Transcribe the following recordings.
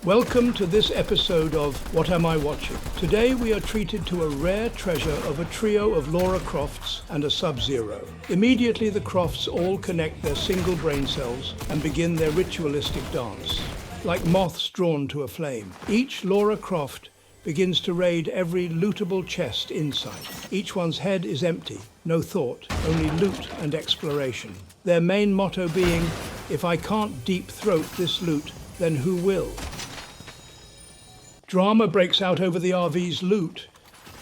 Welcome to this episode of What Am I Watching? Today we are treated to a rare treasure of a trio of Laura Crofts and a Subzero. Immediately the Crofts all connect their single brain cells and begin their ritualistic dance. Like moths drawn to a flame, each Laura Croft begins to raid every lootable chest in sight. Each one's head is empty, no thought, only loot and exploration. Their main motto being, if I can't deep throat this loot, then who will? Drama breaks out over the RV's loot.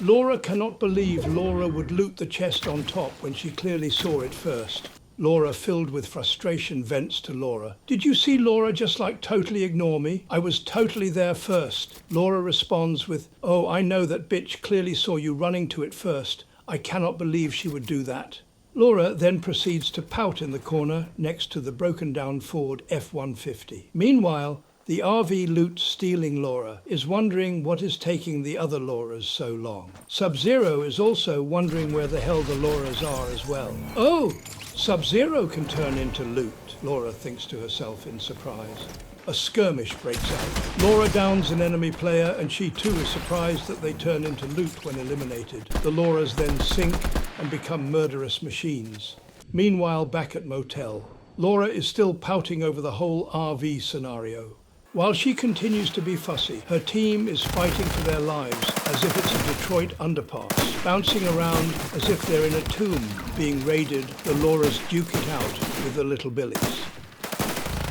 Laura cannot believe Laura would loot the chest on top when she clearly saw it first. Laura, filled with frustration, vents to Laura. Did you see Laura just totally ignore me? I was totally there first. Laura responds with, oh, I know that bitch clearly saw you running to it first. I cannot believe she would do that. Laura then proceeds to pout in the corner next to the broken down Ford F-150. Meanwhile, the RV loot stealing Laura is wondering what is taking the other Lauras so long. Subzero is also wondering where the hell the Lauras are as well. Oh, Subzero can turn into loot, Laura thinks to herself in surprise. A skirmish breaks out. Laura downs an enemy player and she too is surprised that they turn into loot when eliminated. The Lauras then sink and become murderous machines. Meanwhile, back at motel, Laura is still pouting over the whole RV scenario. While she continues to be fussy, her team is fighting for their lives as if it's a Detroit underpass, bouncing around as if they're in a tomb, being raided. The Lauras duke it out with the little billies.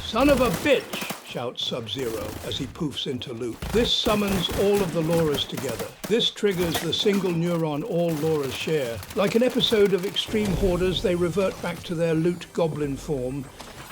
Son of a bitch! Shouts Subzero as he poofs into loot. This summons all of the Lauras together. This triggers the single neuron all Lauras share. Like an episode of Extreme Hoarders, they revert back to their loot goblin form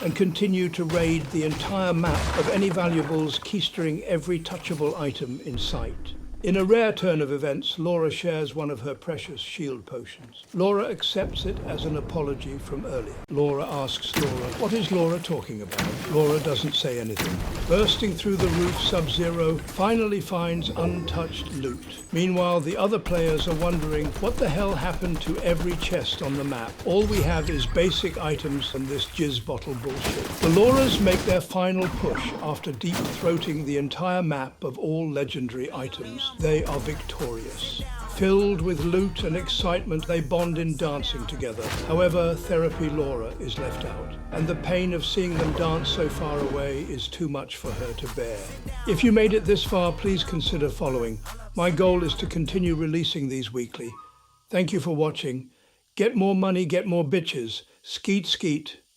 and continue to raid the entire map of any valuables, keystering every touchable item in sight. In a rare turn of events, Laura shares one of her precious shield potions. Laura accepts it as an apology from earlier. Laura asks Laura, what is Laura talking about? Laura doesn't say anything. Bursting through the roof, Subzero finally finds untouched loot. Meanwhile, the other players are wondering what the hell happened to every chest on the map. All we have is basic items and this jizz bottle bullshit. The Lauras make their final push after deep-throating the entire map of all legendary items. They are victorious. Filled with loot and excitement, they bond in dancing together. However, therapy Laura is left out, and the pain of seeing them dance so far away is too much for her to bear. If you made it this far, please consider following. My goal is to continue releasing these weekly. Thank you for watching. Get more money, get more bitches. Skeet, skeet.